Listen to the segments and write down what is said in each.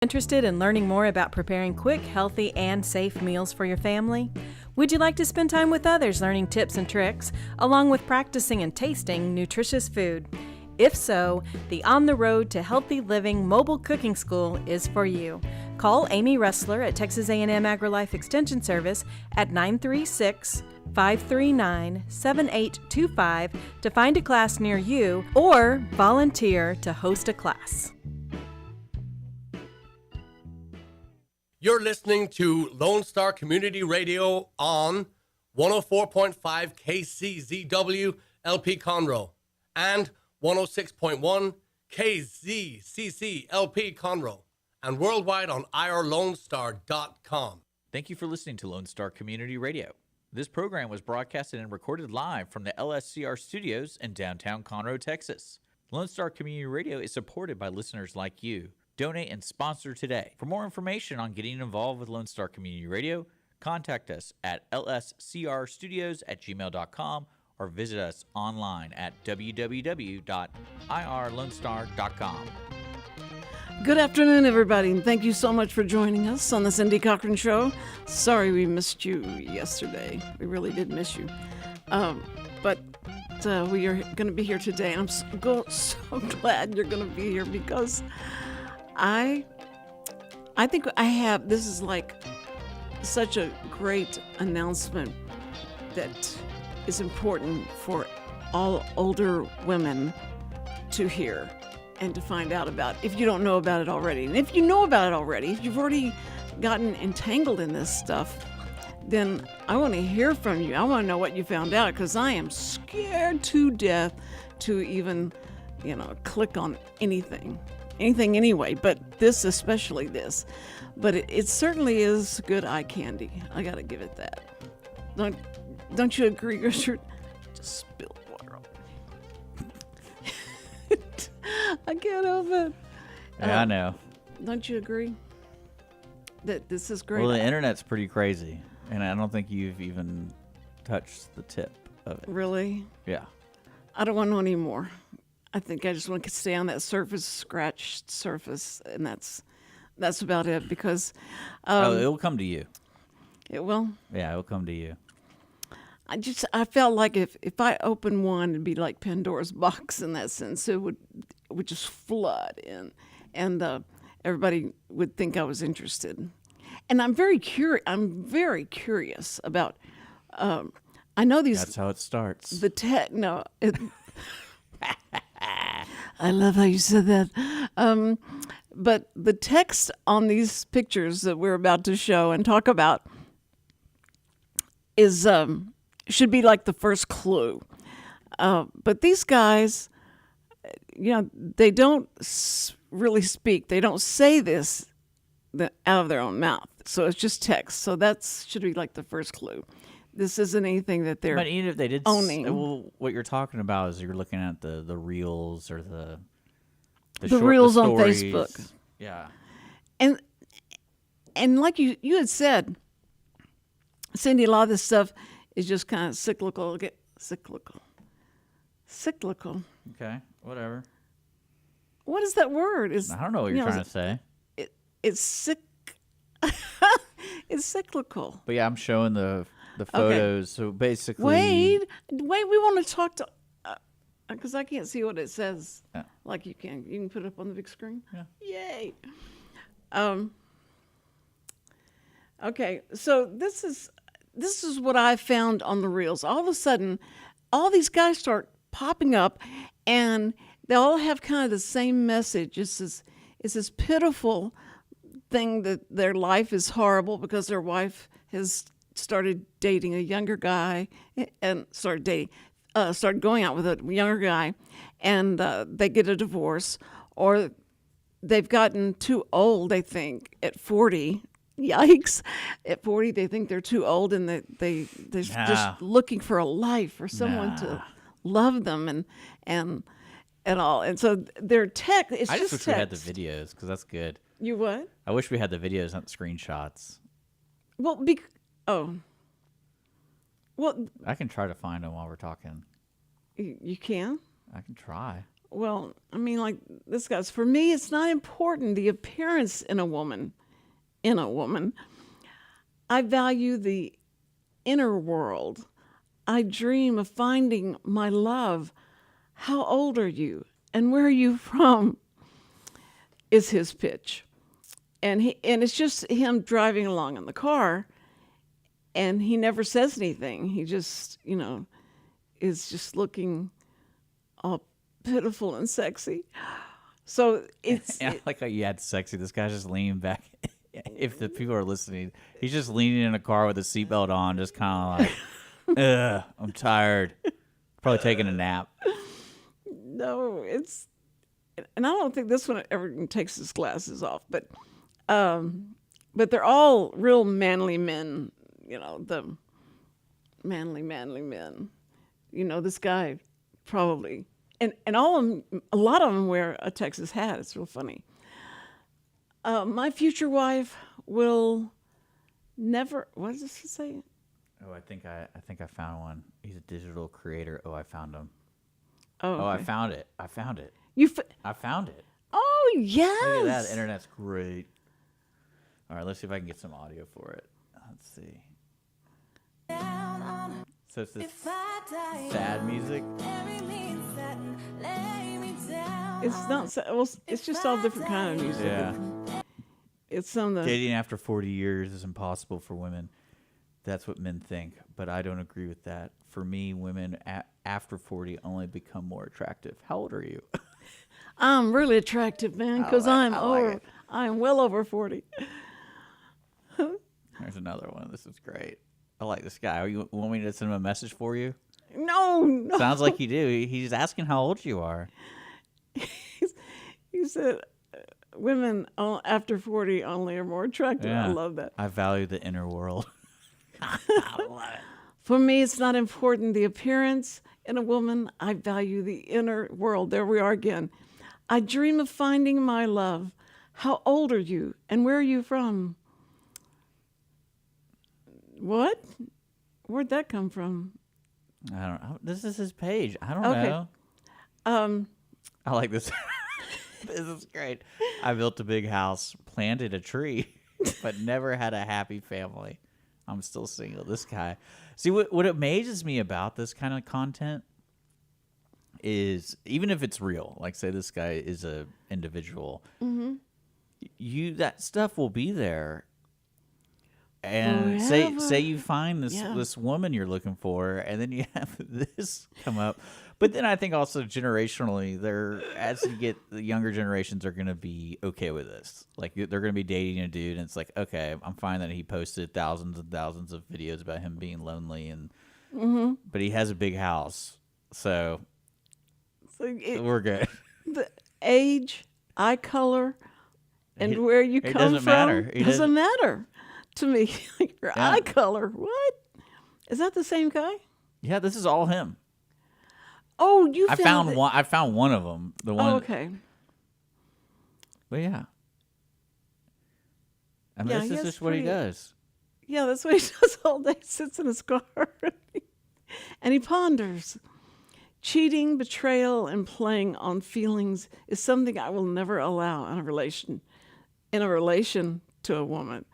Interested in learning more about preparing quick, healthy, and safe meals for your family? Would you like to spend time with others learning tips and tricks, along with practicing and tasting nutritious food? If so, the On the Road to Healthy Living Mobile Cooking School is for you. Call Amy Ressler at Texas A&M AgriLife Extension Service at 936-539-7825 to find a class near you or volunteer to host a class. You're listening to Lone Star Community Radio on 104.5 KCZW LP Conroe and 106.1 KZCC LP Conroe and worldwide on irlonestar.com. Thank you for listening to Lone Star Community Radio. This program was broadcasted and recorded live from the LSCR studios in downtown Conroe, Texas. Lone Star Community Radio is supported by listeners like you. Donate and sponsor today. For more information on getting involved with Lone Star Community Radio, contact us at lscrstudios@gmail.com or visit us online at www.irlonestar.com. Good afternoon, everybody, and thank you so much for joining us on the Cindy Cochran Show. Sorry we missed you yesterday. We really did miss you. But we are going to be here today, and I'm so glad you're going to be here because I think this is like such a great announcement that is important for all older women to hear and to find out about if you don't know about it already. And if you know about it already, if you've already gotten entangled in this stuff, then I want to hear from you. I want to know what you found out because I am scared to death to even, click on anything anyway, but this, especially this. But it certainly is good eye candy. I got to give it that. Don't you agree, Richard? Just spilled water on me. I can't help it. Yeah, I know. Don't you agree that this is great? Well, the internet's pretty crazy, and I don't think you've even touched the tip of it. Really? Yeah. I don't want to know anymore. I think I just want to stay on that scratched surface, and that's about it. Because it'll come to you. It will. Yeah, it'll come to you. I felt like if I opened one, it'd be like Pandora's box in that sense. It would just flood in, and everybody would think I was interested. And I'm very curious. About. I know these. That's how it starts. The tech. No. I love how you said that. But the text on these pictures that we're about to show and talk about is should be like the first clue. But these guys, they don't really speak. They don't say this out of their own mouth. So it's just text. So that should be like the first clue. This isn't anything that they're But even if they did owning. What you're talking about is you're looking at the reels or the reels the on stories. Facebook. Yeah. And like you had said, Cindy, a lot of this stuff is just kind of cyclical. Cyclical. Okay, whatever. What is that word? I don't know what you're trying to say. It's it's cyclical. But yeah, I'm showing the photos. Okay. So basically, wait. We want to talk to because I can't see what it says. Yeah. Like you can. You can put it up on the big screen. Yeah. Yay. Okay, so this is what I found on the reels. All of a sudden, all these guys start popping up, and they all have kind of the same message. It's this pitiful thing that their life is horrible because their wife has started dating a younger guy and started going out with a younger guy, and they get a divorce, or they've gotten too old, they think, at 40. Yikes. At 40, they think they're too old, and they're just looking for a life, for someone to love them and all. And so their text, it's I just wish text. we had the videos, because that's good. You what? I wish we had the videos, not the screenshots. Well, well, I can try to find them while we're talking. you can? I can try. well, I mean, like this guy's, for me, it's not important the appearance in a woman. I value the inner world. I dream of finding my love. How old are you? And where are you from? Is his pitch. And it's just him driving along in the car, and he never says anything. He just, is just looking all pitiful and sexy. So it's I like how you had sexy. This guy's just leaning back. If the people are listening, he's just leaning in a car with a seatbelt on, just kind of like, ugh, I'm tired. Probably taking a nap. no, and I don't think this one ever takes his glasses off, but they're all real manly men, the manly men. This guy probably, and all of them, a lot of them wear a Texas hat. It's real funny. My future wife will never. What does this say? Oh, I think I found one. He's a digital creator. Oh, I found him. Oh, okay. I found it. I found it. I found it. Oh, yes. Look at that. The internet's great. All right, let's see if I can get some audio for it. Let's see. So it's this sad music. It's not. Well, it's just all different kind of music. Yeah. It's some of the. Dating after 40 years is impossible for women. That's what men think, but I don't agree with that. For me, women after 40 only become more attractive. How old are you? I'm really attractive, man, because I'm well over 40. There's another one. This is great. I like this guy. You want me to send him a message for you? No. Sounds like you do. He's asking how old you are. He said, women after 40 only are more attractive. Yeah. I love that. I value the inner world. I love it. For me, it's not important the appearance in a woman. I value the inner world. There we are again. I dream of finding my love. How old are you? And where are you from? What? Where'd that come from? I don't know. This is his page. I don't Okay. know. I like this. This is great. I built a big house, planted a tree, but never had a happy family. I'm still single. This guy. See, what amazes me about this kind of content is, even if it's real, like say this guy is a individual, that stuff will be there. And say you find this woman you're looking for, and then you have this come up. But then I think also generationally, as you get the younger generations are going to be okay with this. Like they're going to be dating a dude, and it's like, okay, I'm fine that he posted thousands and thousands of videos about him being lonely, and but he has a big house, so we're good. The age, eye color, and where you come doesn't from matter. doesn't matter to me. Your eye color, what? Is that the same guy? Yeah, this is all him. Oh, I found one. I found one of them. The one. Oh, okay. But yeah. I mean, this is just what he does. Yeah, that's what he does all day. Sits in his car and he ponders. Cheating, betrayal, and playing on feelings is something I will never allow in a relation to a woman.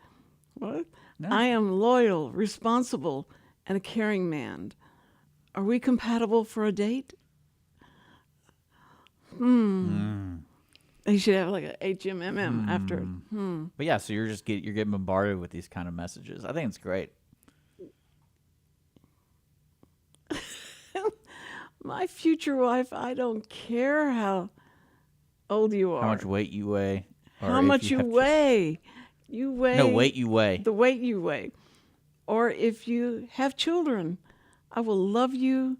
What? No. I am loyal, responsible, and a caring man. Are we compatible for a date? You should have like a HMMM after. But yeah, so you're getting bombarded with these kind of messages. I think it's great. My future wife, I don't care how old you are. How much weight you weigh. How much you weigh. You weigh. No, weight you weigh. The weight you weigh. Or if you have children, I will love you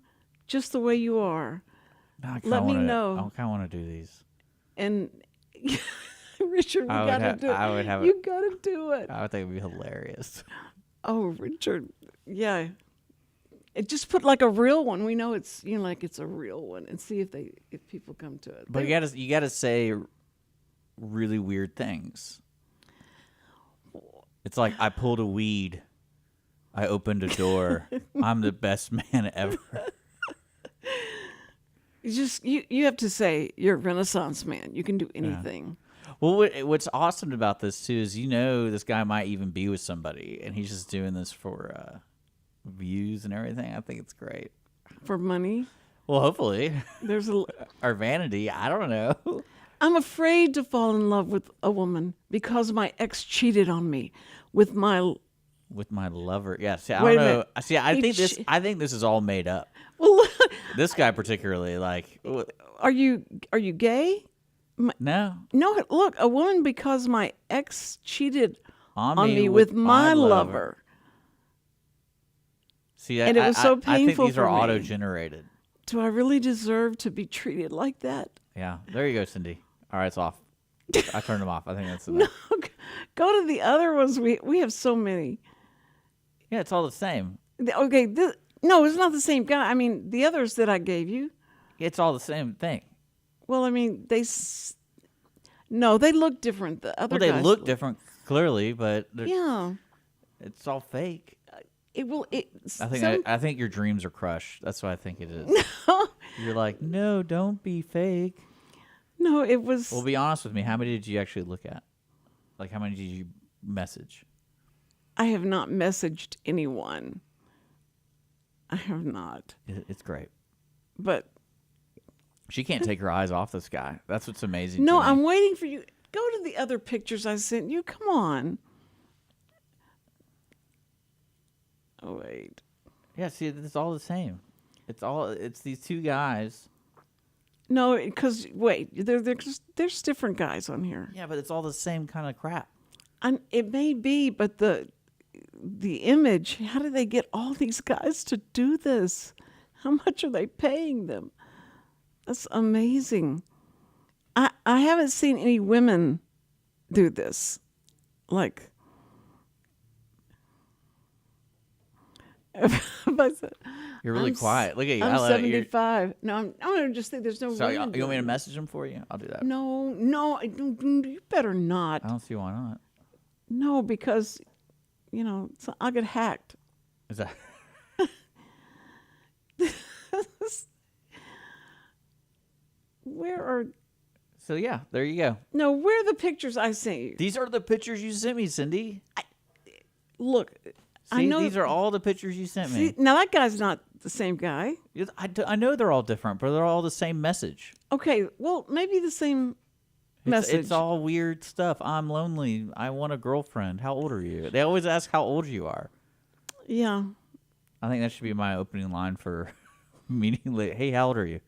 just the way you are. Let me know. I kind of want to do these. And Richard, you got to do it. You got to do it. I would think it would be hilarious. Oh, Richard. Yeah. It just put like a real one. We know it's like it's a real one, and see if people come to it. But you gotta say really weird things. It's like, I pulled a weed, I opened a door, I'm the best man ever. You have to say you're a Renaissance man. You can do anything. Well, what's awesome about this too is this guy might even be with somebody, and he's just doing this for views and everything. I think it's great. For money? Well, hopefully. There's Or vanity. I don't know. I'm afraid to fall in love with a woman because my ex cheated on me with my lover. Yeah. See, I Wait don't a know. minute. See, I think this is all made up. Well, This guy particularly, like, are you gay? no. No, look, a woman because my ex cheated On on me with my lover. See, And it was so I think painful these are for me. auto-generated. Do I really deserve to be treated like that? Yeah. There you go, Cindy. All right, it's off. I turned them off. I think that's enough. Go to the other ones. We have so many. Yeah, it's all the same. Okay, no, it's not the same guy. I mean, the others that I gave you. It's all the same thing. Well, I mean, no, they look different. The other Well, they guys look different, clearly, but Yeah, it's all fake. it will. I think your dreams are crushed. That's what I think it is. You're like, no, don't be fake. No, it was. Well, be honest with me. How many did you actually look at? Like, how many did you message? I have not messaged anyone. I have not. It's great. But She can't take her eyes off this guy. That's what's amazing. no, to me. I'm waiting for you. Go to the other pictures I sent you. Come on. Oh wait. Yeah, see, it's all the same. It's these two guys. No, because wait, there's different guys on here. Yeah, but it's all the same kind of crap. It may be, but the image. How do they get all these guys to do this? How much are they paying them? That's amazing. I haven't seen any women do this. Like, if I said, You're really quiet. Look at you. I'm I 75. No, I'm gonna just think there's no So you women. want me to doing message them for you? I'll do that. No, I don't, you better not. I don't see why not. No, because, I'll get hacked. Is that? Where are So yeah, there you go. where are the pictures I sent you? These are the pictures you sent me, Cindy. Look, See, I know these are all the pictures you sent me. See, now that guy's not the same guy. I know they're all different, but they're all the same message. Okay, well, maybe the same message. It's all weird stuff. I'm lonely. I want a girlfriend. How old are you? They always ask how old you are. Yeah. I think that should be my opening line for meeting. Hey, how old are you?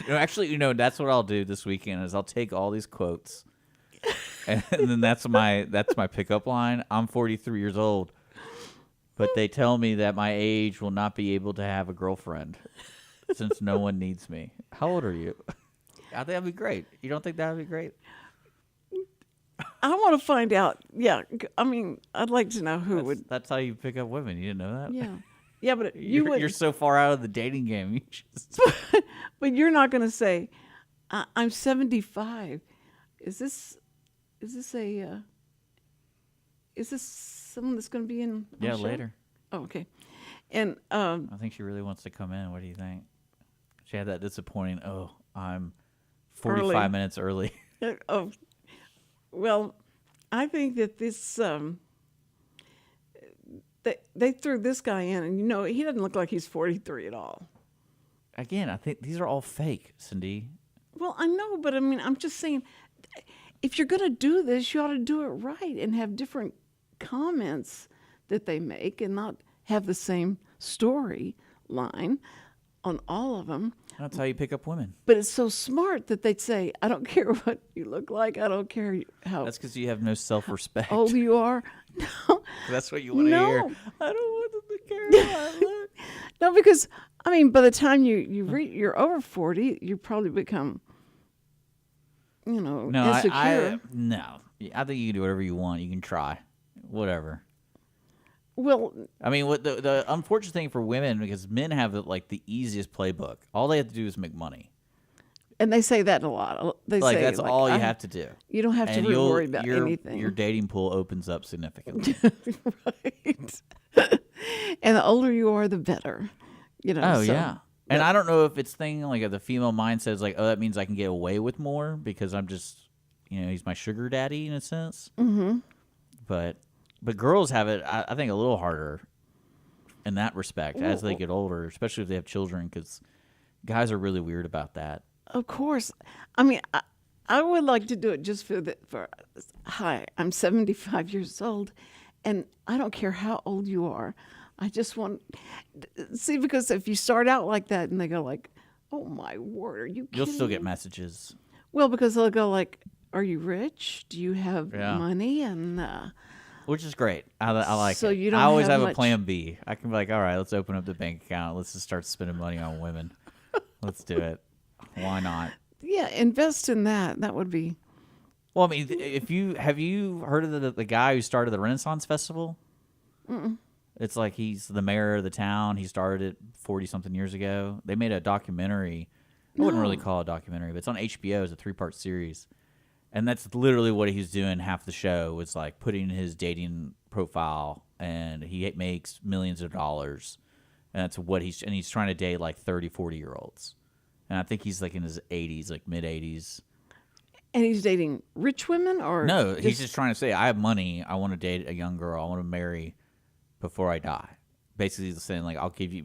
Actually, that's what I'll do this weekend is I'll take all these quotes, and then that's my pickup line. I'm 43 years old, but they tell me that my age will not be able to have a girlfriend since no one needs me. How old are you? I think that'd be great. You don't think that'd be great? I want to find out. Yeah, I mean, I'd like to know who would. That's how you pick up women. You didn't know that? Yeah. Yeah, but you're so far out of the dating game. You just... But you're not going to say, "I'm 75." Is this someone that's going to be in? Yeah, the show? later. Oh, okay. And I think she really wants to come in. What do you think? She had that disappointing. Oh, I'm 45 minutes early. oh, well, I think that this. They threw this guy in, and he doesn't look like he's 43 at all. Again, I think these are all fake, Cindy. Well, I know, but I mean, I'm just saying, if you're going to do this, you ought to do it right and have different comments that they make and not have the same story line on all of them. That's how you pick up women. But it's so smart that they'd say, I don't care what you look like. I don't care how That's because you have no self-respect. old you are. No. That's what you want to No. hear. I don't want them to care how I look. No, because, I mean, by the time you're over 40, you probably become, No, insecure. no. I think you can do whatever you want. You can try. Whatever. Well, I mean, what the unfortunate thing for women, because men have the easiest playbook. All they have to do is make money. and they say that a lot. They say That's all you have to do. You don't have to And really worry about anything. Your dating pool opens up significantly. Right. And the older you are, the better. Oh, yeah. And I don't know if it's thing like if the female mind says like, oh, that means I can get away with more because I'm just, he's my sugar daddy in a sense. Mm-hmm. But girls have it, I think, a little harder in that respect as they get older, especially if they have children, because guys are really weird about that. Of course. I mean, I would like to do it just hi, I'm 75 years old, and I don't care how old you are. I just want, see, because if you start out like that and they go like, oh my word, are you kidding You'll still get me? messages. Well, because they'll go like, are you rich? Do you have money? And which is great. I like so it. you don't I always have have a much- plan B. I can be like, all right, let's open up the bank account. Let's just start spending money on women. Let's do it. Why not? yeah, invest in that. That would be. Well, I mean, have you heard of the guy who started the Renaissance Festival? Mm-mm. It's like he's the mayor of the town. He started it 40-something years ago. They made a documentary. I wouldn't really call it a documentary, but it's on HBO. It's a 3-part series. And that's literally what he's doing half the show was like putting his dating profile, and he makes millions of dollars. And that's what he's trying to date like 30, 40-year-olds. And I think he's like in his 80s, like mid-80s. And he's dating rich women or No, he's just trying to say, I have money. I want to date a young girl. I want to marry before I die. Basically, he's saying like, I'll give you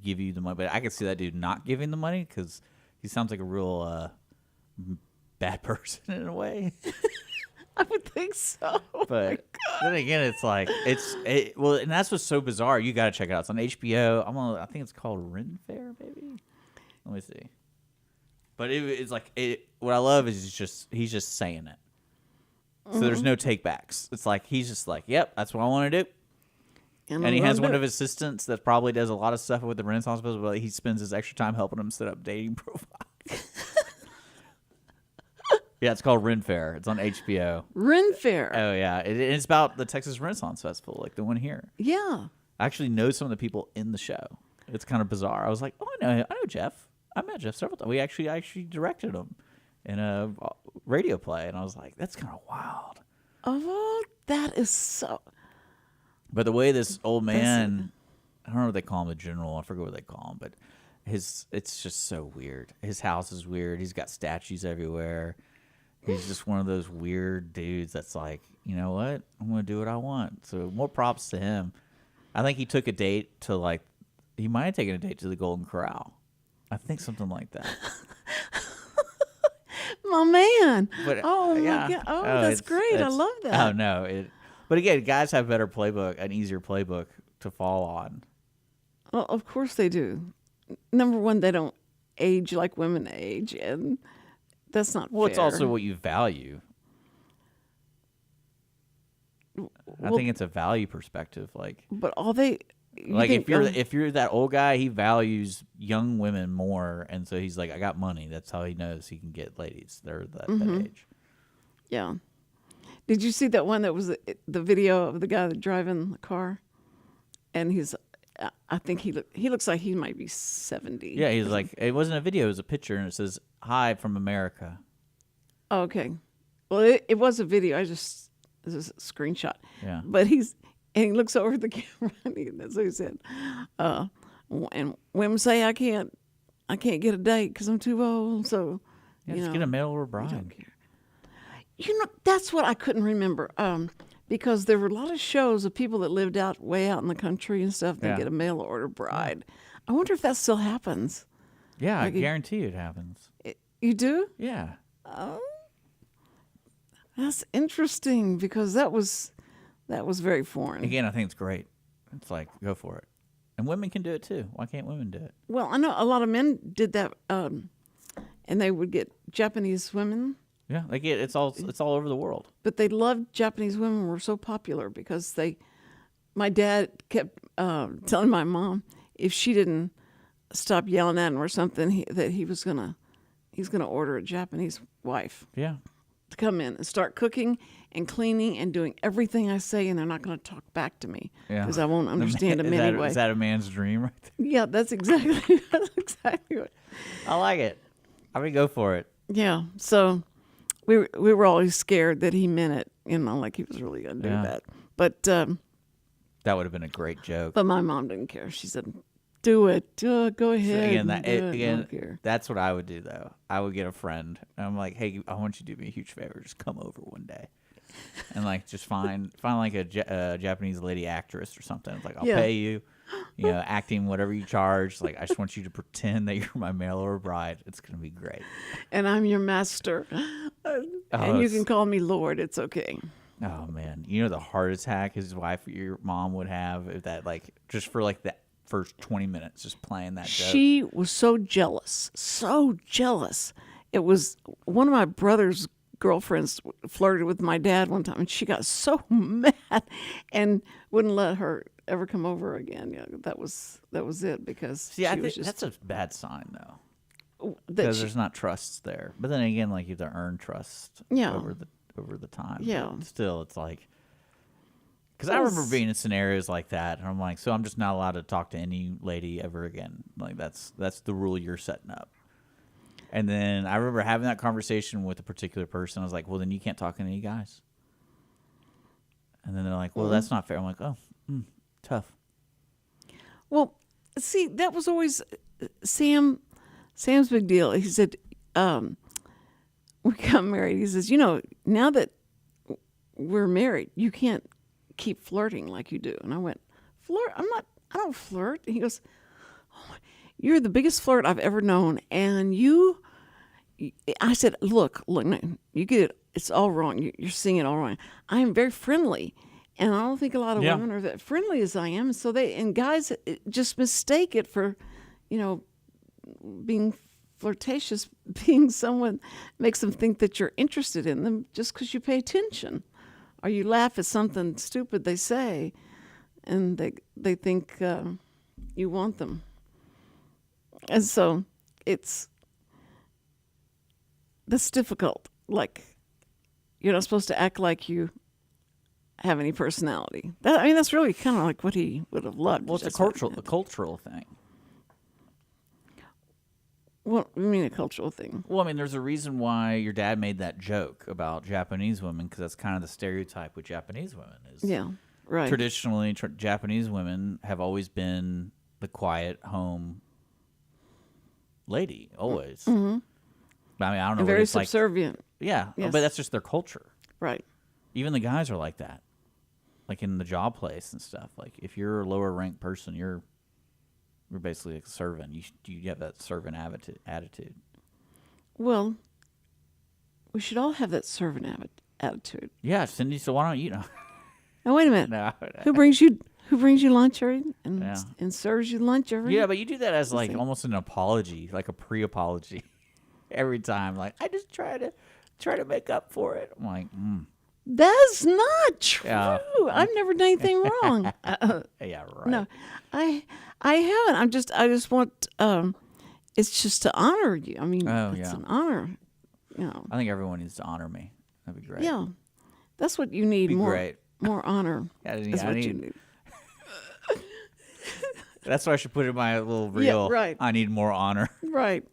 the money. But I can see that dude not giving the money because he sounds like a real bad person in a way. I would think so. But then again, it's like well, and that's what's so bizarre. You got to check it out. It's on HBO. I think it's called Ren Fair, maybe. Let me see. But it's like what I love is he's just saying it. So there's no takebacks. It's like he's just like, yep, that's what I want to do. And he has one of his assistants that probably does a lot of stuff with the Renaissance Festival, but he spends his extra time helping him set up dating profiles. Yeah, it's called Ren Fair. It's on HBO. Ren Fair. Oh, yeah. It's about the Texas Renaissance Festival, like the one here. Yeah. I actually know some of the people in the show. It's kind of bizarre. I was like, oh, I know Jeff. I met Jeff several times. I actually directed him in a radio play, and I was like, that's kind of wild. Oh, that is so. But the way this old man, I don't know what they call him, the general. I forget what they call him, but it's just so weird. His house is weird. He's got statues everywhere. He's just one of those weird dudes that's like, you know what? I'm going to do what I want. So more props to him. I think he took a date to like, he might have taken a date to the Golden Corral. I think something like that. My man. But, oh, my yeah. God. Oh, that's great. I love that. Oh, no. But again, guys have better playbook, an easier playbook to fall on. Well, of course they do. Number one, they don't age like women age, and that's not fair. Well, it's also what you value. I think it's a value perspective. But all they... if you're that old guy, he values young women more, and so he's like, I got money. That's how he knows he can get ladies. They're that age. Yeah. Did you see that one that was the video of the guy that driving the car? And I think he looks like he might be 70. Yeah, he's like, it wasn't a video, it was a picture, and it says, "Hi from America." Oh, okay. Well, it was a video. It's a screenshot. Yeah. But he looks over at the camera, and that's what he said. And women say, I can't get a date because I'm too old. So, Yeah, just get a mail order bride. don't care. That's what I couldn't remember. Because there were a lot of shows of people that lived way out in the country and stuff. They Yeah. get a mail order bride. I wonder if that still happens. Yeah, I Like guarantee it happens. You do? Yeah. That's interesting because that was very foreign. Again, I think it's great. It's like, go for it. And women can do it too. Why can't women do it? Well, I know a lot of men did that, and they would get Japanese women. Yeah, it's all over the world. But they loved Japanese women were so popular because my dad kept telling my mom if she didn't stop yelling at him or something, he's gonna order a Japanese wife Yeah. to come in and start cooking and cleaning and doing everything I say, and they're not going to talk back to me Yeah. because I won't understand them anyway. Is that a man's dream right there? Yeah, that's exactly what. I like it. I mean, go for it. Yeah, so. We were always scared that he meant it, like he was really going to do Yeah. that. But That would have been a great joke. my mom didn't care. She said, do it. Go So ahead. again, and do it. I don't again, care. that's what I would do though. I would get a friend, and I'm like, hey, I want you to do me a huge favor. Just come over one day, and like just find like a Japanese lady actress or something. It's like I'll Yeah. pay you, acting whatever you charge. Like I just want you to pretend that you're my mail order bride. It's gonna be great. And I'm your master. And you can call me Lord. It's okay. Oh man, the heart attack his wife or your mom would have if that just for the first 20 minutes just playing that joke. She was so jealous. So jealous. It was one of my brother's girlfriends flirted with my dad one time, and she got so mad and wouldn't let her ever come over again. Yeah, that was it because See, I she was think just that's a bad sign though. that Because she- there's not trust there. But then again, you have to earn trust Yeah. over the time. Yeah. But still, it's because I remember being in scenarios like that, and I'm like, so I'm just not allowed to talk to any lady ever again. Like that's the rule you're setting up. And then I remember having that conversation with a particular person. I was like, well, then you can't talk to any guys. And then they're like, well, that's not fair. I'm like, oh, tough. Well, see, that was always Sam's big deal. He said, we got married. He says, now that we're married, you can't keep flirting like you do. And I went, flirt? I don't flirt. And he goes, oh, you're the biggest flirt I've ever known. And I said, look, no, you get it. It's all wrong. You're seeing it all wrong. I am very friendly. And I don't think a lot of women are that friendly as I am. So guys just mistake it for, being flirtatious, being someone makes them think that you're interested in them just because you pay attention. Or you laugh at something stupid they say, and they think you want them. And so that's difficult. You're not supposed to act like you have any personality. That's really kind of like what he would have loved. Well, it's a cultural thing. What do you mean a cultural thing? Well, there's a reason why your dad made that joke about Japanese women, because that's kind of the stereotype with Japanese women. Yeah, right. Traditionally, Japanese women have always been the quiet home lady, always. Mm-hmm. I don't know. And very subservient. Yeah, Yes. but that's just their culture. Right. Even the guys are like that. In the job place and stuff. If you're a lower ranked person, you're basically a servant. You have that servant attitude. Well, we should all have that servant attitude. Yeah, Cindy. So why don't you know? Now wait a minute. No. Who brings you lunch every and Yeah. and serves you lunch every? Yeah, but you do that as almost an apology, like a pre-apology, every time. I just try to make up for it. I'm like, That's not true. Yeah. I've never done anything wrong. yeah, right. No, I haven't. I just want. It's just to honor you. It's an honor. I think everyone needs to honor me. That'd be great. Yeah, that's what you need. Be more, great. more honor. That's what you need. That's what I should put in my little reel. Yeah, right. I need more honor. Right.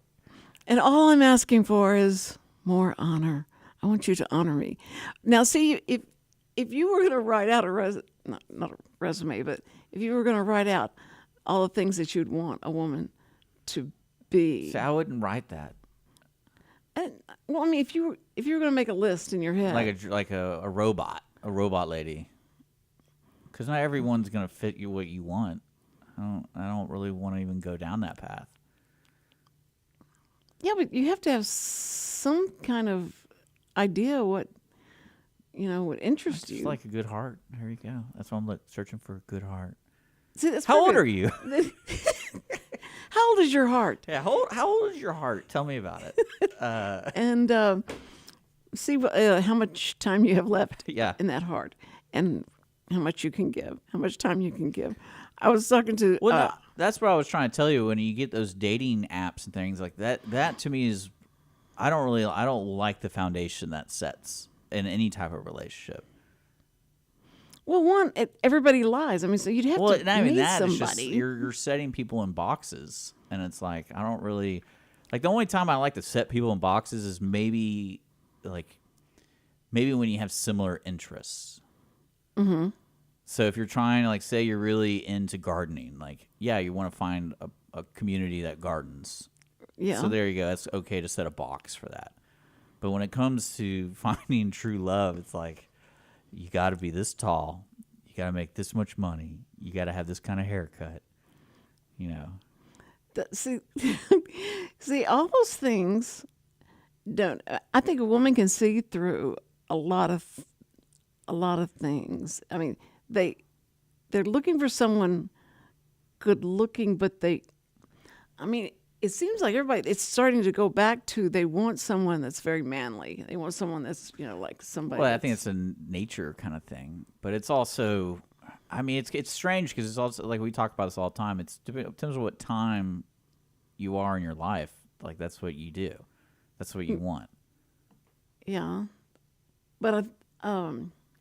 And all I'm asking for is more honor. I want you to honor me. Now, see, if you were going to write out not a resume, but if you were going to write out all the things that you'd want a woman to be. See, I wouldn't write that. And, if you were going to make a list in your head. Like a robot lady. Because not everyone's going to fit you what you want. I don't really want to even go down that path. Yeah, but you have to have some kind of idea what interests you. Just like a good heart. There you go. That's why I'm searching for a good heart. See, that's How old perfect. are you? How old is your heart? Yeah, how old is your heart? Tell me about it. And see how much time you have left Yeah. in that heart, and how much you can give, how much time you can give. I was talking to Well, no, that's what I was trying to tell you. When you get those dating apps and things like that, that to me is, I don't like the foundation that sets in any type of relationship. well, everybody lies. So you'd have Well, to not even meet that. It's somebody. just you're setting people in boxes, and it's I don't really the only time I like to set people in boxes is maybe when you have similar interests. Mm-hmm. So if you're trying to, like, say you're really into gardening, like, yeah, you want to find a community that gardens. Yeah. So there you go. It's okay to set a box for that. But when it comes to finding true love, it's like, you got to be this tall. You got to make this much money. You got to have this kind of haircut. You know. See, see, all those things don't. I think a woman can see through a lot of things. I mean, they're looking for someone good looking, but I mean, it seems like everybody, it's starting to go back to, they want someone that's very manly. They want someone that's, like somebody. Well, I think it's a nature kind of thing, but it's also, I mean, it's strange because it's also, like, we talk about this all the time. It depends on what time you are in your life. Like, that's what you do. That's what you want. Yeah. But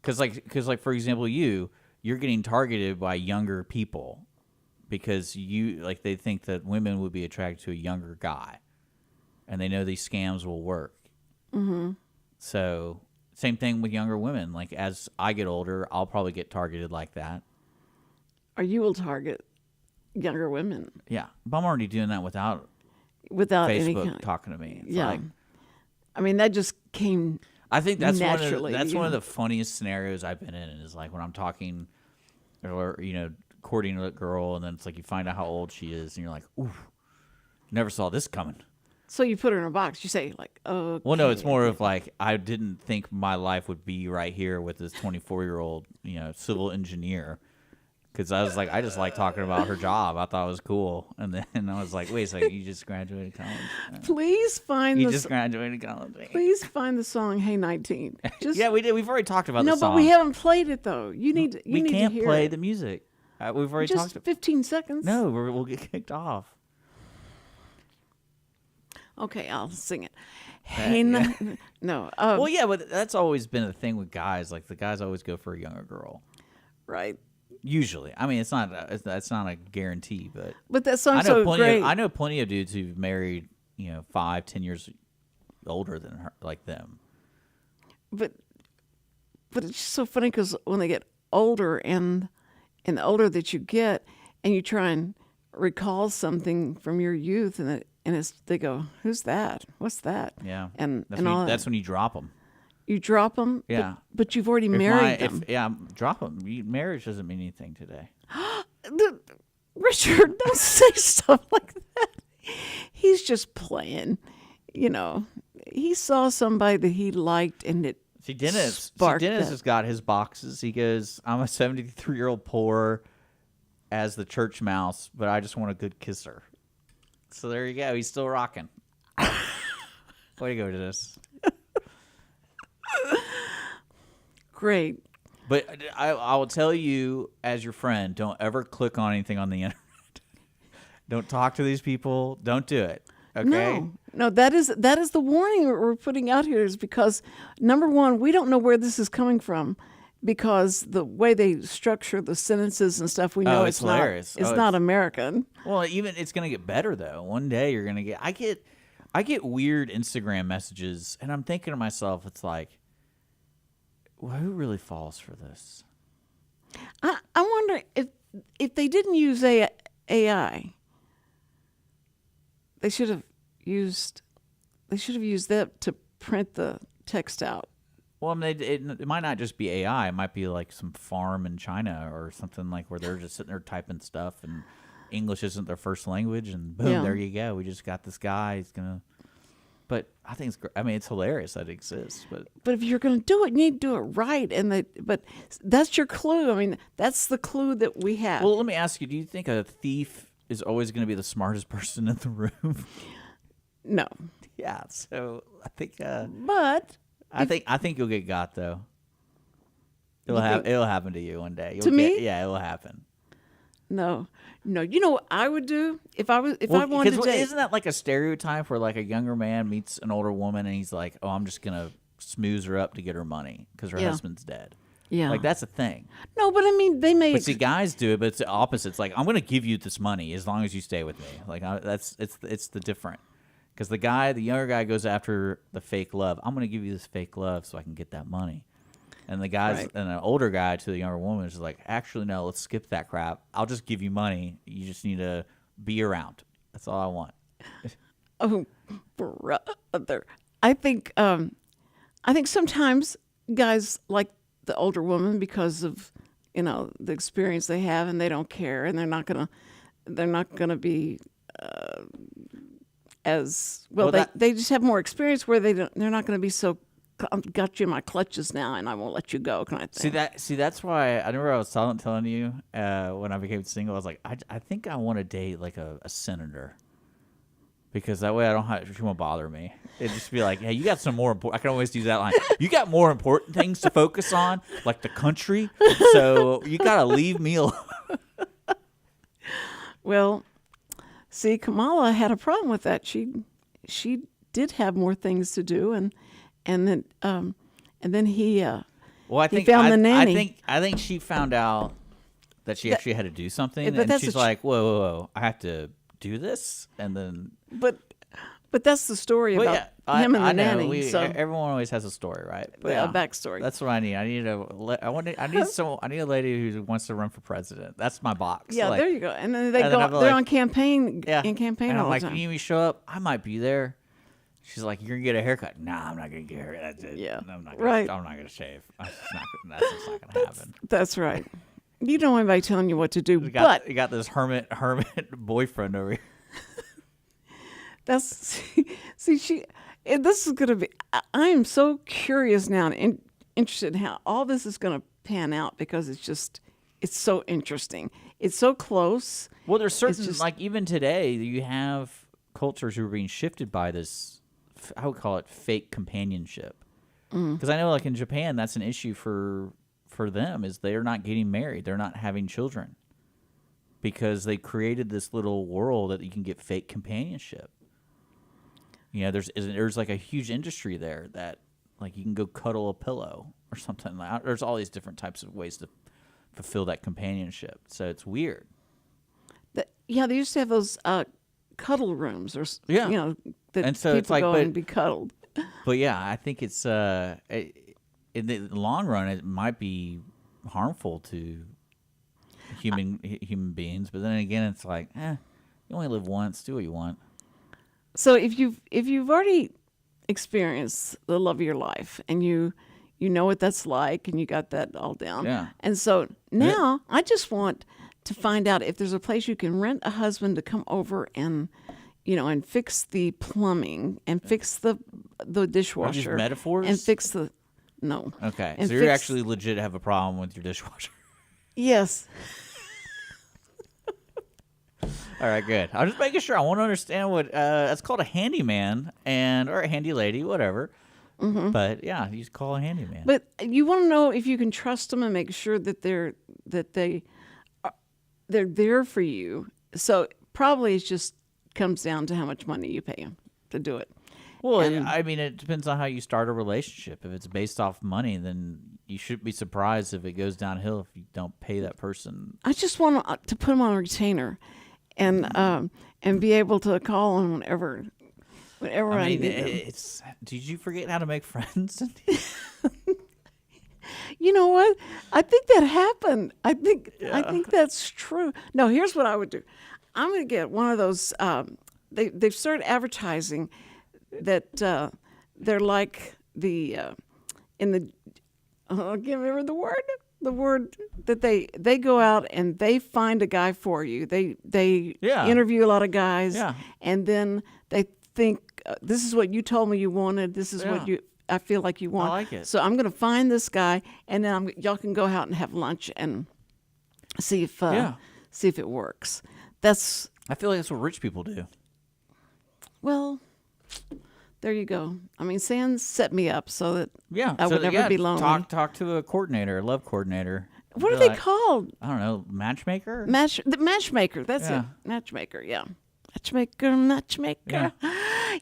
Because like for example, you're getting targeted by younger people because they think that women would be attracted to a younger guy, and they know these scams will work. Mm-hmm. So same thing with younger women. Like, as I get older, I'll probably get targeted like that. or you will target younger women Yeah, but I'm already doing that without any Facebook kind. talking to me. It's Yeah. like, I mean, that just came. I think that's naturally, one of the funniest scenarios I've been in, is like when I'm talking or courting a girl, and then it's like you find out how old she is, and you're like, ooh, never saw this coming. So you put her in a box. You say like, oh. Well, no, it's more of like, I didn't think my life would be right here with this 24-year-old, civil engineer. Because I was like, I just like talking about her job. I thought it was cool. And then I was like, wait a second, you just graduated college? Please find You the just graduated college? Please find the song "Hey 19." Just, Yeah, we did. We've already talked about no, the song. but we haven't played it though. You need to. We need can't to hear play it. the music. We've already Just talked. 15 seconds. No, we'll get kicked off. Okay, I'll sing it. Hey, yeah. no. Well, yeah, but that's always been a thing with guys. Like, the guys always go for a younger girl. Right. Usually, I mean, that's not a guarantee, but But that I song's know so great. I know plenty of dudes who've married 5-10 years older than her, like them. But it's just so funny because when they get older, and the older that you get, and you try and recall something from your youth, and they go, "Who's that? What's that?" Yeah, and that's and when all that's when you drop them. you drop them. Yeah. but you've already married them. Drop them. Marriage doesn't mean anything today. Richard, don't say stuff like that. He's just playing. He saw somebody that he liked, and it Dennis sparked Dennis that. has got his boxes. He goes, I'm a 73-year-old poor as the church mouse, but I just want a good kisser. So there you go. He's still rocking. Way to go, Dennis. Great. But I will tell you, as your friend, don't ever click on anything on the internet. Don't talk to these people. Don't do it. Okay? No, that is the warning we're putting out here, is because, number one, we don't know where this is coming from, because the way they structure the sentences and stuff, we know it's it's not hilarious. it's not American. Well, even it's gonna get better though. One day you're gonna get. I get weird Instagram messages, and I'm thinking to myself, it's like, well, who really falls for this? I wonder if they didn't use AI, they should have used that to print the text out. Well, I mean, it might not just be AI. It might be like some farm in China or something, like where they're just sitting there typing stuff, and English isn't their first language, and boom, Yeah. there you go. We just got this guy. He's gonna. But I think it's great. I mean, it's hilarious that it exists. But if you're going to do it, you need to do it right. But that's your clue. I mean, that's the clue that we have. Well, let me ask you: do you think a thief is always going to be the smartest person in the room? No. Yeah. So I think. But I think you'll get got though. It'll happen to you one day. Me? Yeah, it will happen. No. You know what I would do if I wanted to date? Isn't that like a stereotype where like a younger man meets an older woman and he's like, "Oh, I'm just gonna smooze her up to get her money because her Yeah. husband's dead." Yeah. Like, that's a thing. No, but I mean, they may. But see, guys do it, but it's the opposite. It's like, I'm gonna give you this money as long as you stay with me. Like, it's the different. Because the younger guy goes after the fake love. I'm gonna give you this fake love so I can get that money. And And the guys Right. and an older guy to the younger woman is like, actually, no, let's skip that crap. I'll just give you money. You just need to be around. That's all I want. Oh, brother. I think sometimes guys like the older woman because of the experience they have, and they don't care, and they're not gonna be as well. They just have more experience where they're not gonna be so. I've got you in my clutches now, and I won't let you go, kind of thing. See, that's why I remember I was telling you when I became single. I was like, I think I want to date like a senator, because that way I don't have she won't bother me. It'd just be like, hey, you got some more important. I can always use that line. You got more important things to focus on, like the country. So you gotta leave me alone. Well, see, Kamala had a problem with that. She did have more things to do, and then he Well, he found the nanny. I think she found out that she actually had to do something, but and that's she's like, whoa, I have to do this, and then. But that's the story Well, about yeah, him and the I know. nanny. So Everyone always has a story, right? But a backstory. That's what I need. I need a lady who wants to run for president. That's my box. yeah, Like, there you go. And then then I'm they're like- on campaign yeah. in campaign And all I'm like, the can time. you show up? I might be there. She's like, you're gonna get a haircut. Nah, I'm not gonna get a haircut. That's it. Yeah. I'm not gonna, Right. I'm not gonna shave. That's just not gonna happen. That's right. You don't want anybody telling you what to do, You but got this hermit boyfriend over here. that's see this is going to be. I am so curious now and interested in how all this is going to pan out, because it's so interesting. It's so close. Well, there's certain just- like even today you have cultures who are being shifted by this. I would call it fake companionship, because I know like in Japan that's an issue for them, is they're not getting married, they're not having children, because they created this little world that you can get fake companionship. You know, there's like a huge industry there that like you can go cuddle a pillow or something. Like there's all these different types of ways to fulfill that companionship. So it's weird. Yeah, they used to have those cuddle rooms, or Yeah. that And so people it's like, go but- and be cuddled. But yeah, I think it's in the long run it might be harmful to human beings. But then again, it's like, you only live once. Do what you want. So if you've already experienced the love of your life, and you know what that's like, and you got that all down, Yeah. and so now I just want to find out if there's a place you can rent a husband to come over and and fix the plumbing, and fix the dishwasher, metaphors? and fix the no. Okay, And so you fix- actually legit have a problem with your dishwasher. Yes. All right, good. I'm just making sure. I want to understand what that's called, a handyman, or a handy lady, whatever. Mm-hmm. But yeah, you just call a handyman. But you want to know if you can trust them and make sure that they're there for you. So probably it just comes down to how much money you pay them to do it. Well, And- I mean, it depends on how you start a relationship. If it's based off money, then you shouldn't be surprised if it goes downhill if you don't pay that person. I just want to put them on a retainer, and be able to call them whenever I I mean, need them. did you forget how to make friends? You know what? I think that happened. I think that's true. No, here's what I would do. I'm going to get one of those. They've started advertising that they're like the in the. I'll give her the word. The word that they go out and they find a guy for you. They Yeah. interview a lot of guys. Yeah. And then they think this is what you told me you wanted. This is what Yeah. I feel like you want. like it. So I'm going to find this guy, and then y'all can go out and have lunch and see if it works. That's I feel like that's what rich people do. well. There you go. I mean, Sans set me up so that Yeah, I would never be lonely. Talk to a coordinator, a love coordinator. What are Be they like, called? I don't know, matchmaker. The matchmaker. That's Yeah. it. Matchmaker. Yeah. Matchmaker. Yeah.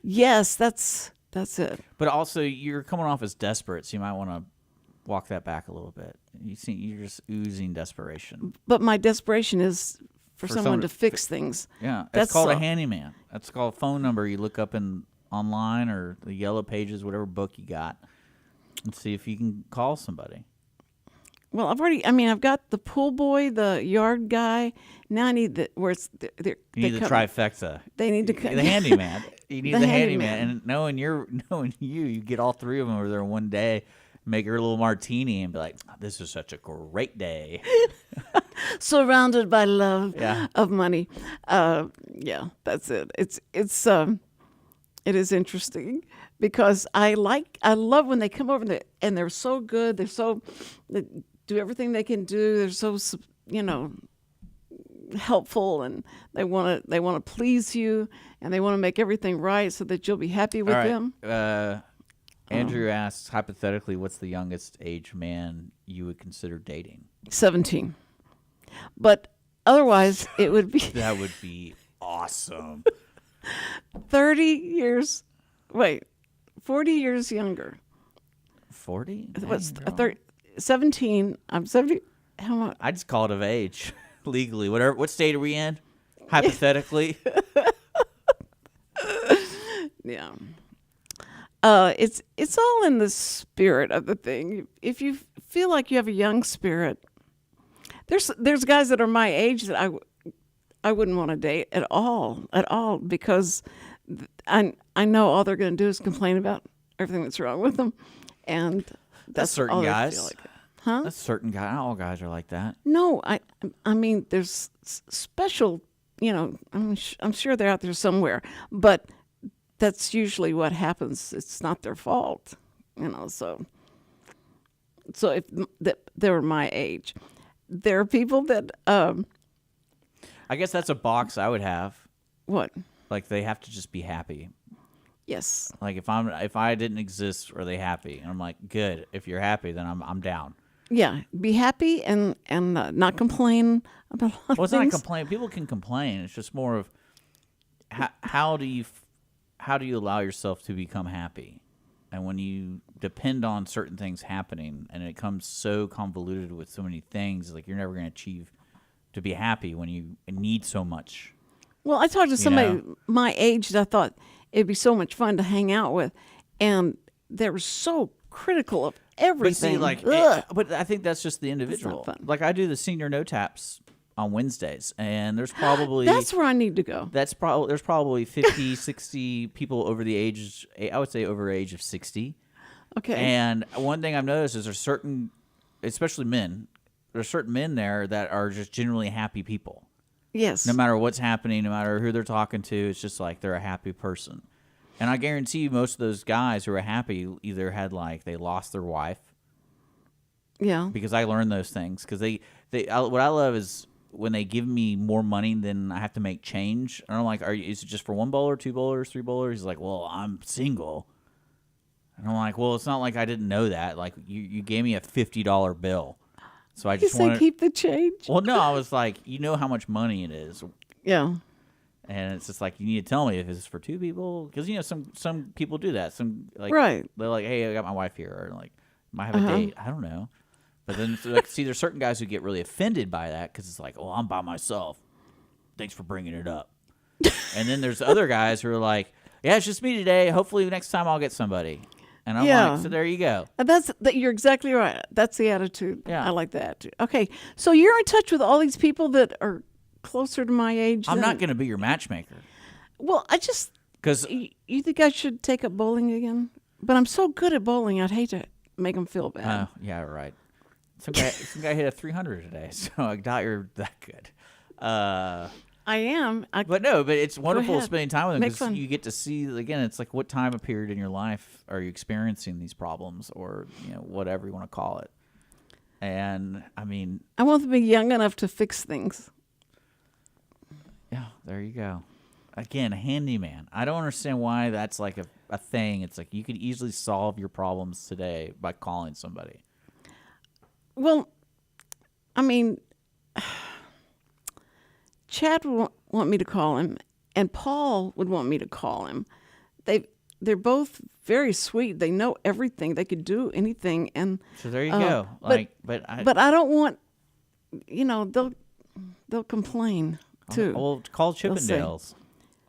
Yes, that's it. But also, you're coming off as desperate, so you might want to walk that back a little bit. You're just oozing desperation. But my desperation is for For someone someone to to fix things. Yeah, That's it's called a so- handyman. That's called a phone number you look up online or the Yellow Pages, whatever book you got, and see if you can call somebody. Well, I've got the pool boy, the yard guy. Now I need You need the trifecta. They need to The handyman. You need the handyman. handyman. And knowing you get all three of them over there one day, make her a little martini, and be like, "This is such a great day." surrounded by love Yeah. of money. Yeah, that's it. It is interesting because I love when they come over and they're so good. They do everything they can do. They're so, helpful, and they want to please you, and they want to make everything right so that you'll be happy with All right. them. Andrew asks, hypothetically, what's the youngest age man you would consider dating? 17. But otherwise, it would be That would be awesome. 30 years. Wait, 40 years younger. 40? What's Dang, girl. 30? 17. I'm 70. How much? I just call it of age, legally. Whatever. What state are we in? Hypothetically. Yeah. It's all in the spirit of the thing. If you feel like you have a young spirit, there's guys that are my age that I wouldn't want to date at all, because I know all they're going to do is complain about everything that's wrong with them, and that's certain all they guys. feel like. Huh? That's certain guys. Not all guys are like that. No, I mean, there's special, I'm sure they're out there somewhere, but that's usually what happens. It's not their fault, so if they were my age, there are people that, I guess that's a box I would have. what? Like, they have to just be happy. Yes. Like, if I didn't exist, are they happy? And I'm like, good. If you're happy, then I'm down. Yeah. Be happy and not complain about a lot Well, of it's not a things. complaint. People can complain. It's just more of how do you allow yourself to become happy? And when you depend on certain things happening, and it comes so convoluted with so many things, like, you're never going to achieve to be happy when you need so much. Well, I talked to somebody know? my age that I thought it'd be so much fun to hang out with, and they were so critical of But everything. see, like, Ugh. but I think that's just the individual. fun. Like, I do the senior no taps on Wednesdays, and there's probably That's where I need to go. there's probably 50, 60 people over the age, I would say over age of 60. Okay. And one thing I've noticed is there's certain, especially men, there's certain men there that are just generally happy people. Yes. No matter what's happening, no matter who they're talking to, it's just like they're a happy person. And I guarantee you most of those guys who are happy either had, like, they lost their wife, Yeah. because I learned those things. Because what I love is when they give me more money than I have to make change. And I'm like, is it just for one bowler, two bowlers, three bowlers? He's like, well, I'm single. And I'm like, well, it's not like I didn't know that. Like, you gave me a $50 bill. So I You just say wanted. keep the change. Well, no, I was like, you know how much money it is. Yeah. And it's just like, you need to tell me if it's for two people. Because, some people do that. Some, like, Right. they're like, hey, I got my wife here. Or, like, might have a date. I don't know. But then, like, see, there's certain guys who get really offended by that because it's like, oh, I'm by myself. Thanks for bringing it up. And then there's other guys who are like, yeah, it's just me today. Hopefully next time I'll get somebody. And I'm Yeah. like, so there you go. And you're exactly right. That's the attitude. Yeah. I like that attitude. Okay. So you're in touch with all these people that are closer to my age. I'm than- not going to be your matchmaker. Well, Because you think I should take up bowling again? But I'm so good at bowling, I'd hate to make them feel bad. yeah, right. Some guy hit a 300 today, so I doubt you're that good. I am. But it's wonderful ahead. spending time with them Make because fun. you get to see, again, it's like, what time of period in your life are you experiencing these problems, or whatever you want to call it. And I mean, I want them to be young enough to fix things. yeah, there you go. Again, a handyman. I don't understand why that's like a thing. It's like you could easily solve your problems today by calling somebody. Well, I mean, Chad would want me to call him, and Paul would want me to call him. They're both very sweet. They know everything. They could do anything, and So there you go. but I don't want. They'll complain too. Well, call They'll say- Chippendales.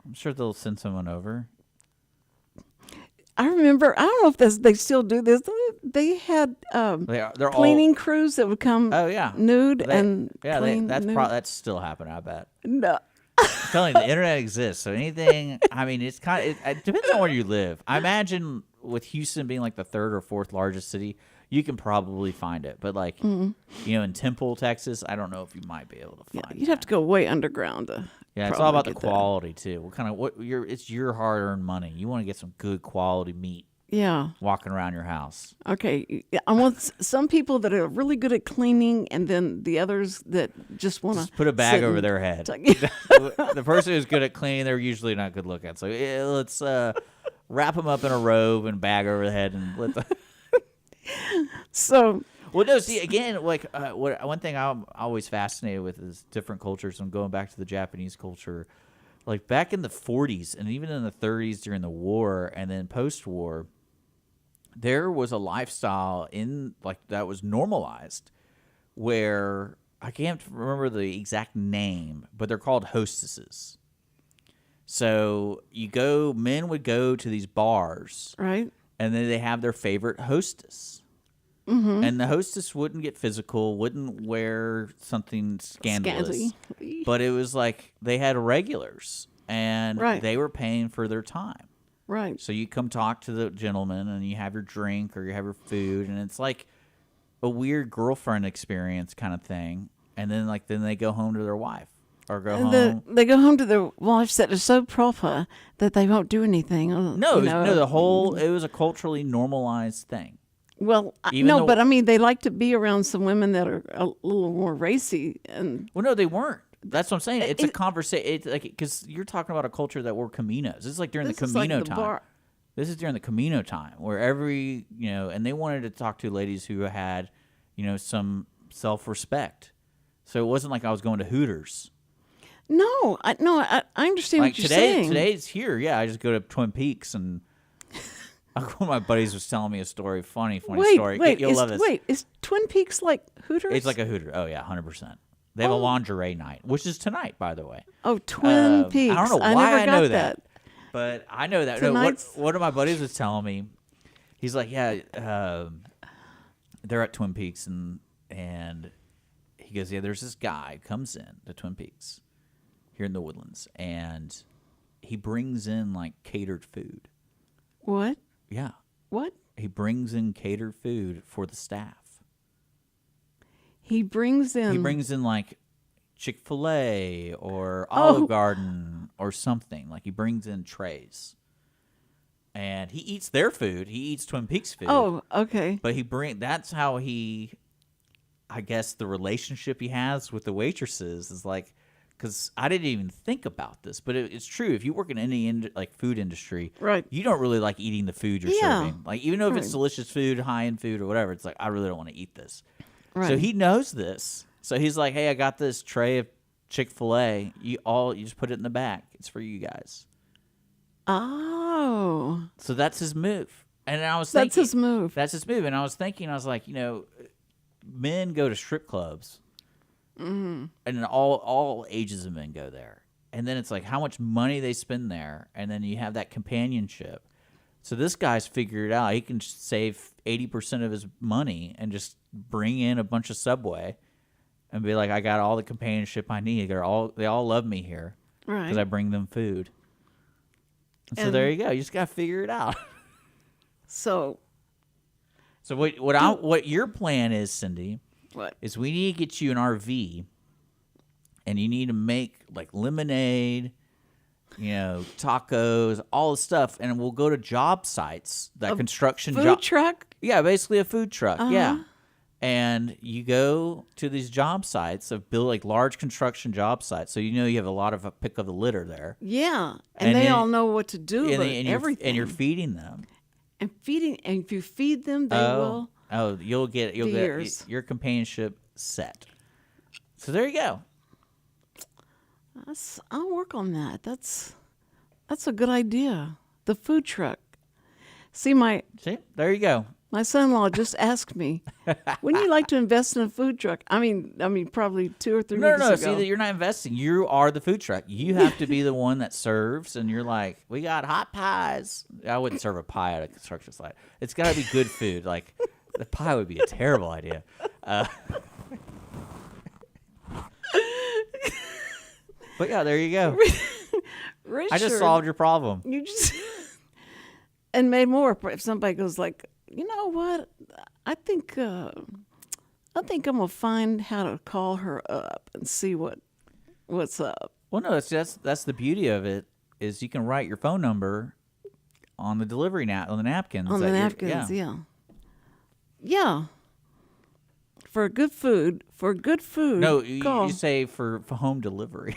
I'm sure they'll send someone over. I remember. I don't know if they still do this. They had They're cleaning crews that would come. Oh yeah, nude and clean. That's still happening. I bet. No. I'm telling you, the internet exists. So anything, I mean, it's kind of, it depends on where you live. I imagine with Houston being like the third or fourth largest city, you can probably find it. But like, you know, in Temple, Texas, I don't know if you might be able to find it. You'd have to go way underground. Yeah, it's all about the quality too. It's your hard-earned money. You want to get some good quality meat. Yeah. Walking around your house. Okay. I want some people that are really good at cleaning, and then the others that just want to put a bag over their head. The person who's good at cleaning, they're usually not good looking. So let's wrap them up in a robe and bag over the head and let the. So. Well, no. See, again, like one thing I'm always fascinated with is different cultures. I'm going back to the Japanese culture, like back in the 40s and even in the 30s during the war, and then post-war. There was a lifestyle that was normalized where I can't remember the exact name, but they're called hostesses. So men would go to these bars, right? And then they have their favorite hostess. Mm-hmm. And the hostess wouldn't get physical, wouldn't wear something scandalous. But it was like they had regulars, and they were paying for their time. Right. So you come talk to the gentleman, and you have your drink or you have your food, and it's like a weird girlfriend experience kind of thing. And then they go home to their wife or go home. They go home to their wives that are so proper that they won't do anything. No, it was a culturally normalized thing. Well, but I mean, they like to be around some women that are a little more racy. Well, no, they weren't. That's what I'm saying. It's a conversation. It's like because you're talking about a culture that were Caminos. This is like during the Camino time. This is during the Camino time, where and they wanted to talk to ladies who had, some self-respect. So it wasn't like I was going to Hooters. No, I understand what you're saying. Today's here. Yeah, I just go to Twin Peaks and. One of my buddies was telling me a story. Funny story. You'll love this. Wait, is Twin Peaks like Hooters? It's like a Hooter. Oh yeah, 100%. They have a lingerie night, which is tonight, by the way. Oh, Twin Peaks. I don't know why I know that. But I know that. No, one of my buddies was telling me, he's like, they're at Twin Peaks, and he goes, there's this guy who comes in to Twin Peaks here in the Woodlands, and he brings in like catered food. What? Yeah. What? He brings in catered food for the staff. He brings in like Chick-fil-A or Olive Garden or something. Like he brings in trays. And he eats their food. He eats Twin Peaks food. Oh, okay. But that's how I guess the relationship he has with the waitresses is like, because I didn't even think about this, but it's true. If you work in any food industry, right, you don't really like eating the food you're serving. Like even though if it's delicious food, high-end food or whatever, it's like, I really don't want to eat this. Right. So he knows this. So he's like, hey, I got this tray of Chick-fil-A. You just put it in the back. It's for you guys. Oh. So that's his move. And I was thinking. That's his move. That's his move. And I was like, men go to strip clubs. Mm-hmm. And all ages of men go there. And then it's like how much money they spend there. And then you have that companionship. So this guy's figured out he can save 80% of his money and just bring in a bunch of Subway and be like, I got all the companionship I need. They all love me here because I bring them food. And so there you go. You just got to figure it out. So what your plan is, Cindy, what is we need to get you an RV and you need to make like lemonade, tacos, all the stuff, and we'll go to job sites, construction food truck. Yeah, basically a food truck. Uh-huh. Yeah, and you go to these job sites of build like large construction job sites, so you have a lot of a pick of the litter there. Yeah, and they all know what to do. And everything, you're feeding them. And if you feed them, they will. Oh, you'll get your companionship set. So there you go. I'll work on that. That's a good idea. The food truck. See, there you go. My son-in-law just asked me, "Wouldn't you like to invest in a food truck?" I mean, probably 2 or 3 weeks No. ago. See, that you're not investing. You are the food truck. You have to be the one that serves, and you're like, we got hot pies. I wouldn't serve a pie at a construction site. It's got to be good food. Like, the pie would be a terrible idea. But yeah, there you go. Richard, I just solved your problem. You just and made more. If somebody goes like, you know what, I think I'm gonna find how to call her up and see what's up. Well, no, that's the beauty of it is you can write your phone number on the delivery on the napkins. On the napkins, yeah. For good food. No, call. you say for home delivery.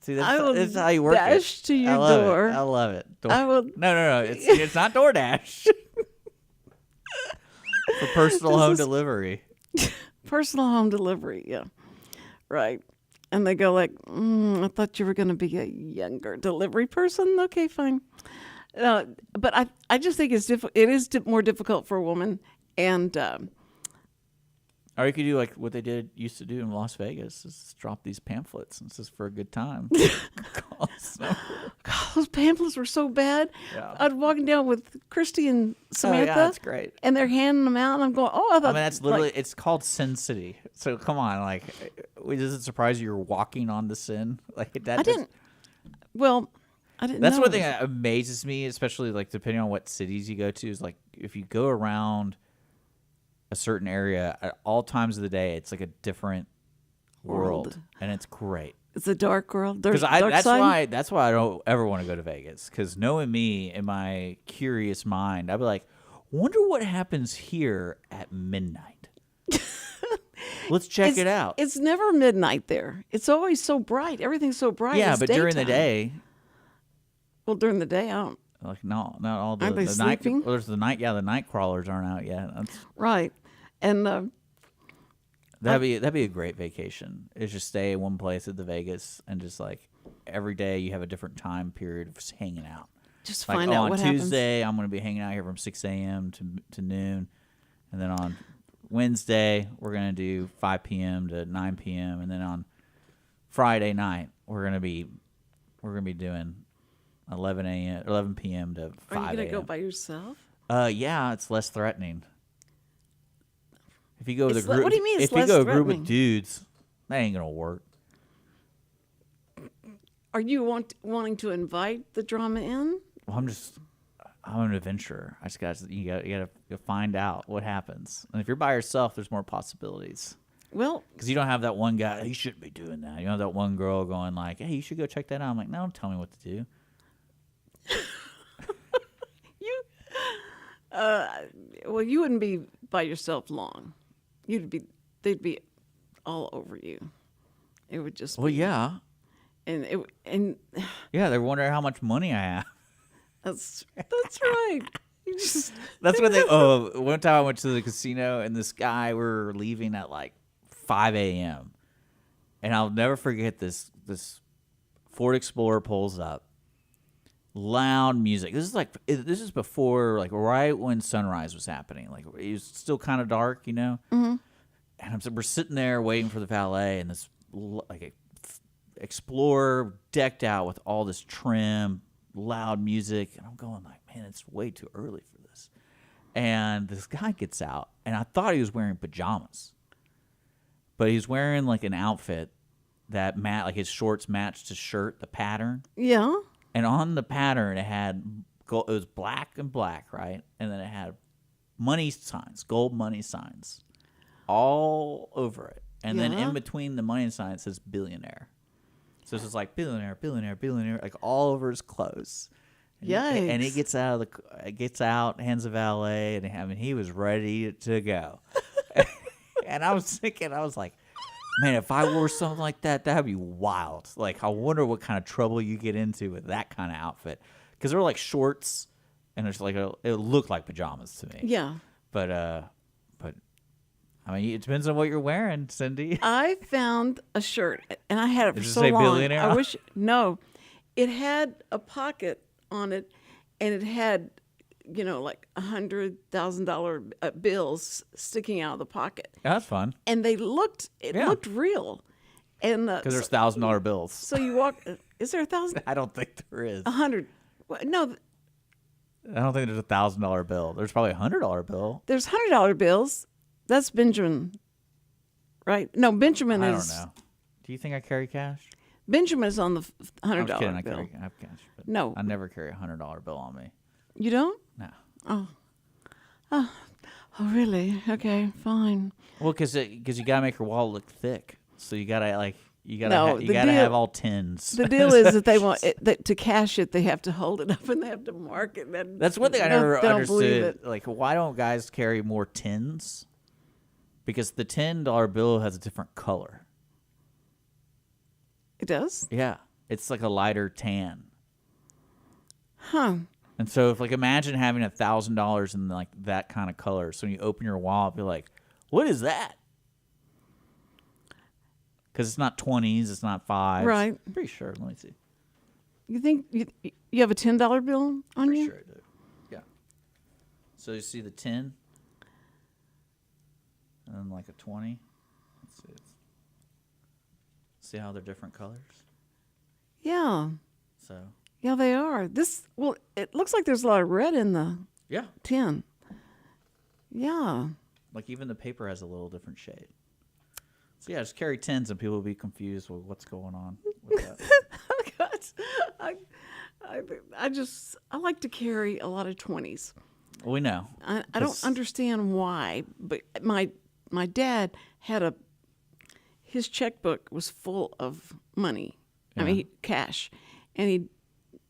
See, that's how you work dash it. to your I love door. I love it. I will. No. It's not DoorDash. For personal home delivery. Personal home delivery, yeah. Right. And they go like, I thought you were going to be a younger delivery person. Okay, fine. But I just think it is more difficult for a woman. And or you could do like what they used to do in Las Vegas, is just drop these pamphlets and it's just for a good time. God, those pamphlets were so bad. Yeah. I'd walking down with Christy and Samantha. Oh, yeah, that's great. And they're handing them out, and I'm going, I thought. I mean, that's literally, it's called Sin City. So come on, like, does it surprise you you're walking on the sin? Like that. I didn't know. That's one thing that amazes me, especially like depending on what cities you go to, is like if you go around a certain area at all times of the day, it's like a different world. And it's great. It's a dark world. Because that's why I don't ever want to go to Vegas. Because knowing me, in my curious mind, I'd be like, wonder what happens here at midnight. Let's check it out. It's never midnight there. It's always so bright. Everything's so bright. Yeah, it's but during the day. Well, during the day, I don't. Like not all the Aren't they sleeping? night. Well, there's the night. Yeah, the night crawlers aren't out yet. Right, and that'd be a great vacation. Is just stay in one place at the Vegas and just like every day you have a different time period of just hanging out. Just like, find out what happens. On Tuesday, I'm going to be hanging out here from 6 a.m. to noon, and then on Wednesday we're going to do 5 p.m. to 9 p.m. and then on Friday night we're going to be doing 11 p.m. to 5 a.m. Are you going to go by yourself? Yeah, it's less threatening. If you go with a group, what do you mean? If you go a group of dudes, that ain't gonna work. Are you wanting to invite the drama in? Well, I'm an adventurer. You gotta find out what happens. And if you're by yourself, there's more possibilities. Well, because you don't have that one guy. He shouldn't be doing that. You don't have that one girl going like, "Hey, you should go check that out." I'm like, "No, don't tell me what to do." Well, you wouldn't be by yourself long. They'd be all over you. It would just. Well, yeah. And yeah, they're wondering how much money I have. That's right. That's what they. Oh, one time I went to the casino and this guy, we were leaving at like 5 a.m. and I'll never forget this. This Ford Explorer pulls up, loud music. This is before, like, right when sunrise was happening. Like, it was still kind of dark, you know. Mm-hmm. And we're sitting there waiting for the valet, and this like a Explorer decked out with all this trim, loud music, and I'm going like, man, it's way too early for this. And this guy gets out, and I thought he was wearing pajamas, but he's wearing like an outfit that like his shorts matched his shirt, the pattern. Yeah. And on the pattern, it was black and black, right? And then it had money signs, gold money signs, all over it. And then in between the money signs says billionaire. So it's just like billionaire, billionaire, billionaire, like all over his clothes. Yikes. And he gets out, hands the valet, and I mean, he was ready to go. And I was thinking, I was like, man, if I wore something like that, that'd be wild. Like, I wonder what kind of trouble you get into with that kind of outfit. Because they're like shorts, and it's like it looked like pajamas to me. Yeah. But I mean, it depends on what you're wearing, Cindy. I found a shirt, and I had it for Does it so say long. billionaire? No, it had a pocket on it, and it had, like $100,000 bills sticking out of the pocket, That's fun and they looked looked real, and because there's $1,000 bills. So you walk. Is there 1,000? I don't think there is. 100? No, I don't think there's $1,000 bill. There's probably a $100 bill. there's $100 bills. That's Benjamin, right? No, Benjamin I is. don't know. Do you think I carry cash? Benjamin is on the I'm $100 just kidding. bill. I have cash. But No. I never carry a $100 bill on me. You don't? No. Oh, really? Okay, fine. Well, because you gotta make your wallet look thick, so you gotta No, the deal- have all tens. The deal is that they want that to cash it, they have to hold it up and they have to mark it. That's one thing I No, never they don't believe understood. it. Like, why don't guys carry more tens? Because the $10 bill has a different color. It does? Yeah, it's like a lighter tan. Huh. And so, if imagine having $1,000 in like that kind of color. So when you open your wallet, you're like, "What is that?" Because it's not 20s, it's not 5s. Right. I'm pretty sure. Let me see. You think you have a $10 bill on Pretty you? sure I do. Yeah. So you see the 10, and then like a 20. Let's see. See how they're different colors. Yeah. So Yeah, they are. It looks like there's a lot of red in the yeah, tin. Yeah. like even the paper has a little different shade. So yeah, just carry 10s and people will be confused with what's going on with that. I like to carry a lot of 20s. We know. I don't understand why, but my dad had his checkbook was full of money. I mean, cash, and he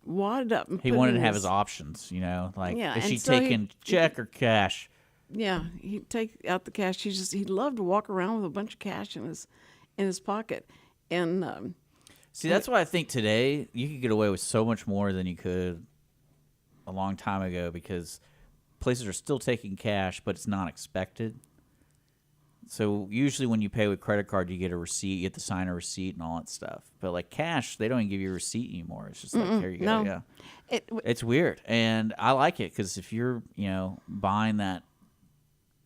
wadded up. And He put it wanted in to have his options, like Yeah, is and she so he- taking check or cash? Yeah, he'd take out the cash. He loved to walk around with a bunch of cash in his pocket, and See, that's why I think today you could get away with so much more than you could a long time ago because places are still taking cash, but it's not expected. So usually when you pay with credit card, you get a receipt, you get to sign a receipt and all that stuff. But like cash, they don't even give you a receipt anymore. It's just like, here you go. no. Yeah. It's weird. And I like it because if you're, buying that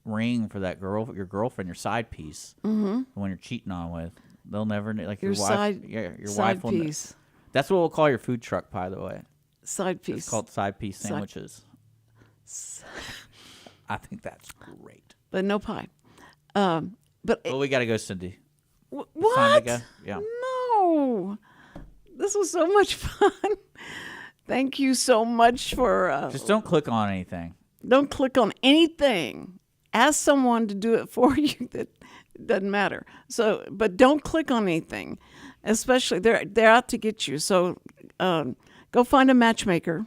ring for that your girlfriend, your side piece, the one you're cheating on with, they'll never like your wife. side, Your side wife will. piece, That's what we'll call your food truck, by the way. side piece. It's called side piece sandwiches. I think that's great. But no pie. But Well, we got to go, Cindy. what? time to go? Yeah. No, this was so much fun. Thank you so much for. Just don't click on anything. Don't click on anything. Ask someone to do it for you. That doesn't matter. So, but don't click on anything. Especially they're out to get you. So, go find a matchmaker,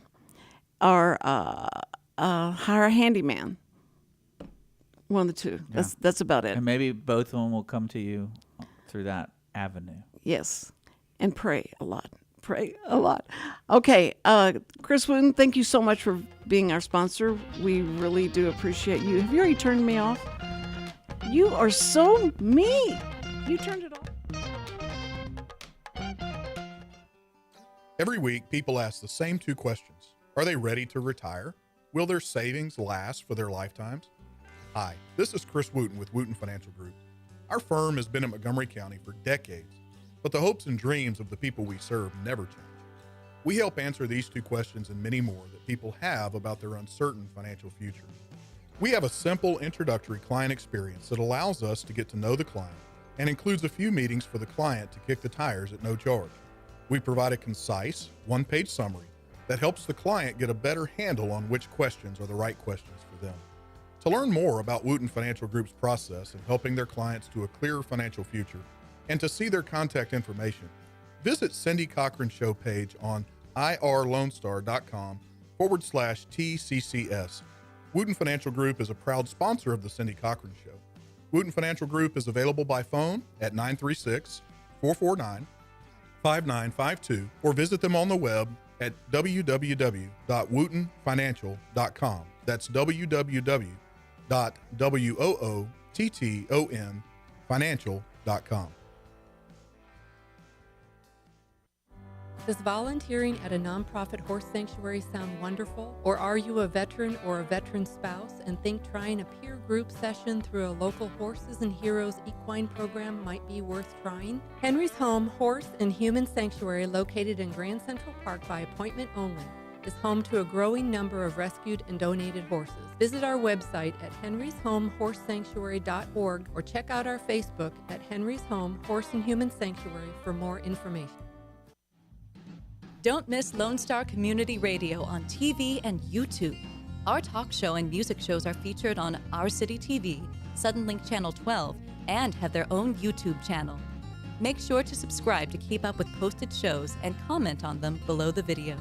or hire a handyman. One of the two. That's about it. And maybe both of them will come to you through that avenue. Yes, and pray a lot. Pray a lot. Okay, Chris Wootton, thank you so much for being our sponsor. We really do appreciate you. Have you already turned me off? You are so mean. You turned it off. Every week, people ask the same two questions. Are they ready to retire? Will their savings last for their lifetimes? Hi, this is Chris Wootton with Wootton Financial Group. Our firm has been in Montgomery County for decades, but the hopes and dreams of the people we serve never change. We help answer these two questions and many more that people have about their uncertain financial future. We have a simple introductory client experience that allows us to get to know the client and includes a few meetings for the client to kick the tires at no charge. We provide a concise, one-page summary that helps the client get a better handle on which questions are the right questions for them. To learn more about Wootton Financial Group's process in helping their clients to a clearer financial future and to see their contact information, visit Cindy Cochran's show page on irlonestar.com/TCCS. Wootton Financial Group is a proud sponsor of the Cindy Cochran Show. Wootton Financial Group is available by phone at 936-449-5952 or visit them on the web at www.woottonfinancial.com. That's www.woottonfinancial.com. Does volunteering at a nonprofit horse sanctuary sound wonderful? Or are you a veteran or a veteran spouse and think trying a peer group session through a local Horses and Heroes equine program might be worth trying? Henry's Home Horse and Human Sanctuary, located in Grand Central Park by appointment only, is home to a growing number of rescued and donated horses. Visit our website at henryshomehorsesanctuary.org or check out our Facebook at Henry's Home Horse and Human Sanctuary for more information. Don't miss Lone Star Community Radio on TV and YouTube. Our talk show and music shows are featured on Our City TV, Suddenlink Channel 12, and have their own YouTube channel. Make sure to subscribe to keep up with posted shows and comment on them below the video.